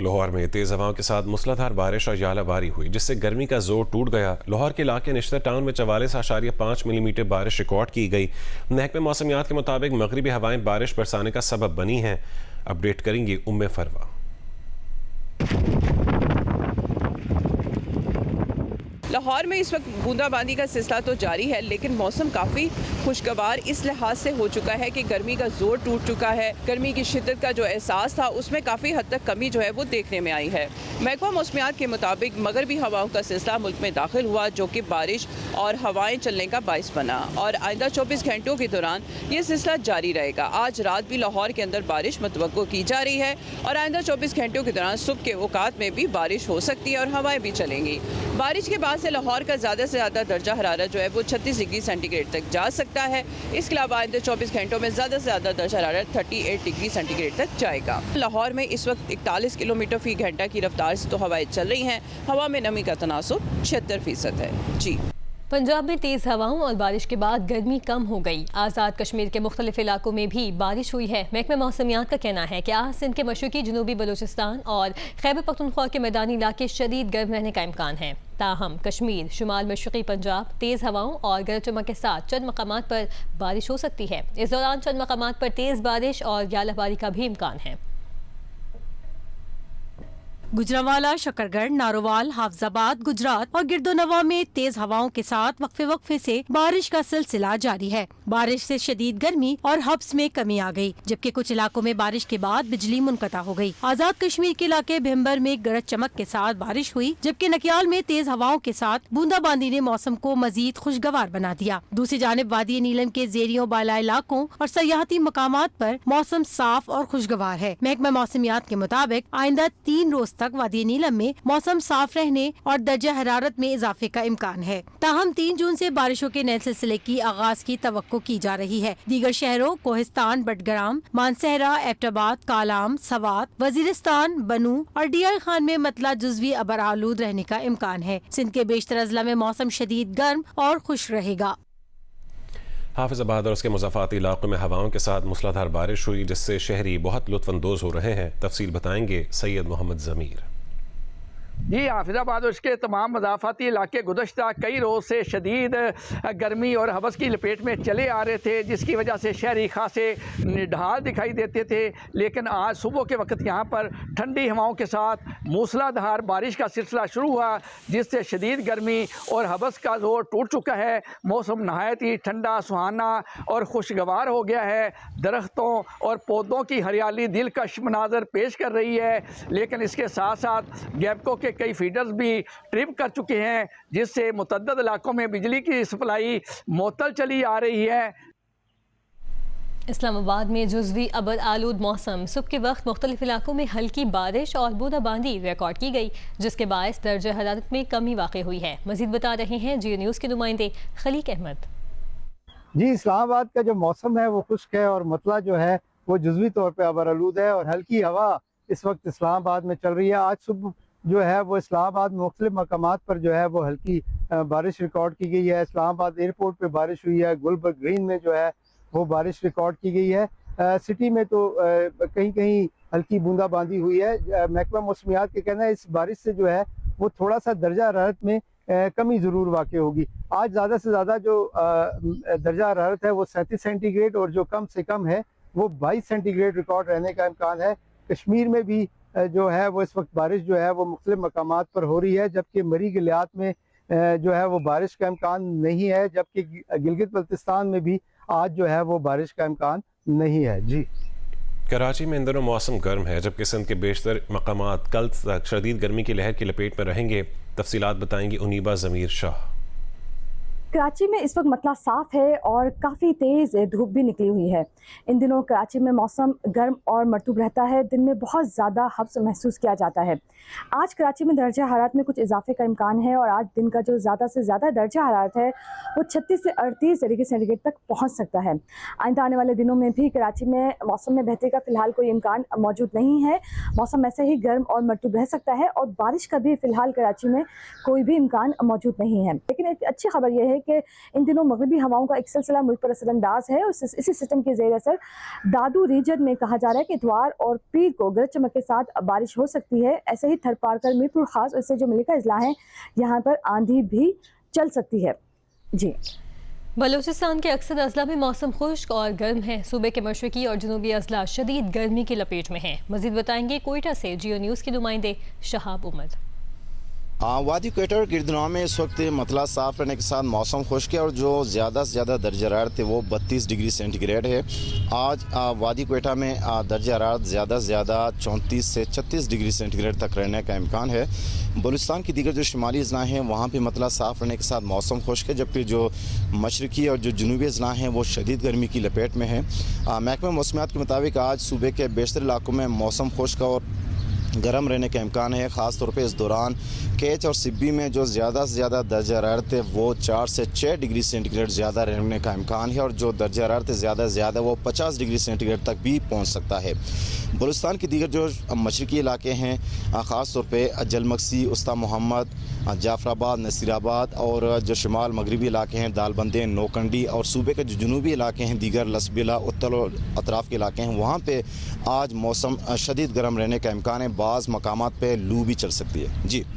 लाहौर में तेज़ हवाओं के साथ मूसलाधार बारिश और यालाबारी हुई, जिससे गर्मी का जोर टूट गया। लाहौर के इलाके निश्तर टाउन में 44.5 मिलीमीटर बारिश रिकॉर्ड की गई। महकमे मौसमियात के मुताबिक मगरिबी हवाएं बारिश बरसाने का सबब बनी हैं। अपडेट करेंगी उम्मे फरवा। लाहौर में इस वक्त बूंदाबांदी का सिलसिला तो जारी है, लेकिन मौसम काफ़ी खुशगवार इस लिहाज से हो चुका है कि गर्मी का जोर टूट चुका है। गर्मी की शिद्दत का जो एहसास था उसमें काफ़ी हद तक कमी जो है वो देखने में आई है। महकमा मौसमियात के मुताबिक मगरबी हवाओं का सिलसिला मुल्क में दाखिल हुआ, जो कि बारिश और हवाएं चलने का बाइस बना और आइंदा 24 घंटों के दौरान ये सिलसिला जारी रहेगा। आज रात भी लाहौर के अंदर बारिश मतवक्को की जा रही है और आइंदा 24 घंटों के दौरान सुबह के औकात में भी बारिश हो सकती है और हवाएं भी चलेंगी। बारिश के बाद से लाहौर का ज़्यादा से ज़्यादा दर्जा हरारत जो है वो 36 डिग्री सेंटीग्रेड तक जा सकता है। इसके अलावा आइंदा 24 घंटों में ज़्यादा से ज़्यादा दर्जा हरारत 38 डिग्री सेंटीग्रेड तक जाएगा। लाहौर में इस वक्त 41 किलोमीटर फी घंटा की रफ्तार से तो हवाएं चल रही हैं। हवा में नमी का तनासुब 76% है। जी, पंजाब में तेज़ हवाओं और बारिश के बाद गर्मी कम हो गई। आज़ाद कश्मीर के मुख्तलिफ इलाकों में भी बारिश हुई है। महकमे मौसमियात का कहना है कि आज सिंध के मशरकी जनूबी बलूचिस्तान और खैबर पख्तूनख्वा के मैदानी इलाके शदीद गर्म रहने का इम्कान है। ताहम कश्मीर, शुमाल मशरकी पंजाब तेज़ हवाओं और गरज चमक के साथ चंद मकामात पर बारिश हो सकती है। इस दौरान चंद मकामात पर तेज़ बारिश और यालाबारी का भी इम्कान है। गुजरावाला, शकरगढ़, नारोवाल, हाफजाबाद, गुजरात और गिरदोनवा में तेज हवाओं के साथ वक्फे वक्फे से बारिश का सिलसिला जारी है। बारिश से शदीद गर्मी और हब्स में कमी आ गई, जबकि कुछ इलाकों में बारिश के बाद बिजली मुनक़ता हो गई। आज़ाद कश्मीर के इलाके भिम्बर में गरज चमक के साथ बारिश हुई, जबकि नकियाल में तेज हवाओं के साथ बूंदाबांदी ने मौसम को मजीद खुशगवार बना दिया। दूसरी जानिब वादी नीलम के ज़ेरियों बाला इलाकों और सयाहती मकामात पर मौसम साफ और खुशगवार है। महकमा मौसमियात के मुताबिक आइंदा 3 रोज तक वादी नीलम में मौसम साफ रहने और दर्जा हरारत में इजाफे का इम्कान है। ताहम 3 जून से बारिशों के नए सिलसिले की आगाज की तवक्को की जा रही है। दीगर शहरों कोहिस्तान, बटग्राम, मानसहरा, एबटाबाद, कालाम, सवात, वजीरिस्तान, बनू और डीआई खान में मतला जुजवी अबर आलूद रहने का इम्कान है। सिंध के बेशतर अजला में मौसम शदीद गर्म और खुश रहेगा। हाफिजाबाद और उसके मुज़ाफ़ाती इलाकों में हवाओं के साथ मूसलाधार बारिश हुई, जिससे शहरी बहुत लुत्फ़अंदोज़ हो रहे हैं। तफसील बताएंगे सैयद मोहम्मद ज़मीर। जी, हाफिजाबाद और उसके तमाम मज़ाफ़ाती इलाके गुज़श्ता कई रोज़ से शदीद गर्मी और हवस की लपेट में चले आ रहे थे, जिसकी वजह से शहरी खासे निढाल दिखाई देते थे। लेकिन आज सुबह के वक्त यहाँ पर ठंडी हवाओं के साथ मूसलाधार बारिश का सिलसिला शुरू हुआ, जिससे शदीद गर्मी और हवस का जोर टूट चुका है। मौसम नहायत ही ठंडा, सुहाना और खुशगवार हो गया है। दरख्तों और पौधों की हरियाली दिलकश मनाजर पेश कर रही है, लेकिन इसके साथ साथ गैपको के कई फीडर्स भी ट्रिप कर चुके हैं, जिससे मुतअद्दिद इलाकों में बिजली की सप्लाई मुअत्तल चली आ रही है। इस्लामाबाद में जुज़वी अबर आलूद मौसम, सुबह के वक्त मुख्तलिफ इलाकों में हल्की बारिश और बूंदाबांदी रिकॉर्ड की गई, जिसके बायस दर्जा हरारत में कमी वाक़ई हुई है। मज़ीद बता रहे हैं जियो न्यूज़ के नुमाइंदे खलीक अहमद। जी, इस्लामाबाद का जो मौसम है वो खुश्क है और मतला जो है वो जुज़वी तौर पर अबर आलूद है और हल्की हवा इस वक्त इस्लामाबाद में चल रही है। आज सुबह जो है वो इस्लामाबाद में मुख्तलिफ मकामात पर जो है वो हल्की बारिश रिकॉर्ड की गई है। इस्लामाबाद एयरपोर्ट पे बारिश हुई है, गुलबर्ग ग्रीन में जो है वो बारिश रिकॉर्ड की गई है। सिटी में तो कहीं कहीं हल्की बूंदाबांदी हुई है। महकमा मौसमियात के कहना है इस बारिश से जो है वो थोड़ा सा दर्जा हरारत में कमी ज़रूर वाक़ होगी। आज ज़्यादा से ज़्यादा जो दर्जा हरारत है वो 37 सेंटीग्रेड और जो कम से कम है वो 22 सेंटीग्रेड रिकॉर्ड रहने का इम्कान है। कश्मीर में भी जो है वो इस वक्त बारिश जो है वो मुख्तलिफ मकामात पर हो रही है, जबकि मरी गिलियात में जो है वो बारिश का इम्कान नहीं है, जबकि गिलगित बल्तिस्तान में भी आज जो है वो बारिश का इम्कान नहीं है। जी, कराची में इन दिनों मौसम गर्म है, जबकि सिंध के बेशतर मकामात कल तक शदीद गर्मी की लहर की लपेट में रहेंगे। तफसीलात बताएंगी उनीबा ज़मीर शाह। कराची में इस वक्त मतला साफ है और काफ़ी तेज़ धूप भी निकली हुई है। इन दिनों कराची में मौसम गर्म और मरतूब रहता है। दिन में बहुत ज़्यादा हब्स महसूस किया जाता है। आज कराची में दर्जा हरारत में कुछ इजाफे का इम्कान है और आज दिन का जो ज़्यादा से ज़्यादा दर्जा हरारत है वो 36 से 38 डिग्री सेंटीग्रेड तक पहुँच सकता है। आइंदा आने वाले दिनों में भी कराची में मौसम में बेहतरी का फ़िलहाल कोई इम्कान मौजूद नहीं है। मौसम ऐसे ही गर्म और मरतूब रह सकता है और बारिश का भी फ़िलहाल कराची में कोई भी इम्कान मौजूद नहीं है। लेकिन एक अच्छी खबर यह है कि इन दिनों मगरबी हवाओं का एक सिलसिला मुल्क पर असरअंदाज है और इसी सिस्टम के ज़ेर असर दादू रीजन में कहा जा रहा है कि इतवार और पीर को गरज चमक के साथ बारिश हो सकती है। ऐसे ही थरपारकर, मीरपुर खास और इससे जो मलिका अजला है यहाँ पर आंधी भी चल सकती है। जी, बलूचिस्तान के अक्सर अजला में मौसम खुश्क और गर्म है। सूबे के मशरकी और जनूबी अजला शदीद गर्मी की लपेट में हैं। मजीद बताएंगे कोयटा से जियो न्यूज़ के नुमाइंदे शहाब उमर। वादी क्वेटा और गिरदनवा में इस वक्त मतलब साफ रहने के साथ मौसम खुश्क है और जो ज़्यादा से ज़्यादा दर्जा हरारत है वो 32 डिग्री सेंटीग्रेड है। आज वादी क्वेटा में दर्जा हरारत ज़्यादा से ज़्यादा 34 से 36 डिग्री सेंटीग्रेड तक रहने का इम्कान है। बलूचिस्तान की दीगर जो शुमाली अजला हैं वहाँ पर मतलब साफ रहने के साथ मौसम खुश्क है, जबकि जो मशरकी और जो जनूबी अजला हैं वो शदीद गर्मी की लपेट में है। महकमा मौसमियात के मुताबिक आज सूबे के बेशतर इलाकों में मौसम खुश्क और गर्म रहने का इम्कान है। ख़ास तौर पे इस दौरान केच और सिब्बी में जो ज़्यादा से ज़्यादा दर्जा हरारत है वो 4 से 6 डिग्री सेंटीग्रेड ज़्यादा रहने का इम्कान है और जो दर्जा हरारत ज़्यादा से ज़्यादा वो 50 डिग्री सेंटीग्रेड तक भी पहुंच सकता है। बलूचिस्तान के दीगर जो मशरकी इलाके हैं ख़ास तौर पे जलमक्सी, उस्ता मोहम्मद, जाफराबाद, नसीराबाद और जो शुमाल मगरबी इलाके हैं दालबंदे, नौकंडी और सूबे के जो जनूबी इलाके हैं दीगर लसबिला, उत्तर और अतराफ़ के इलाके हैं वहाँ पे आज मौसम शदीद गर्म रहने का इम्कान है। बाज़ मकामात पे लू भी चल सकती है। जी।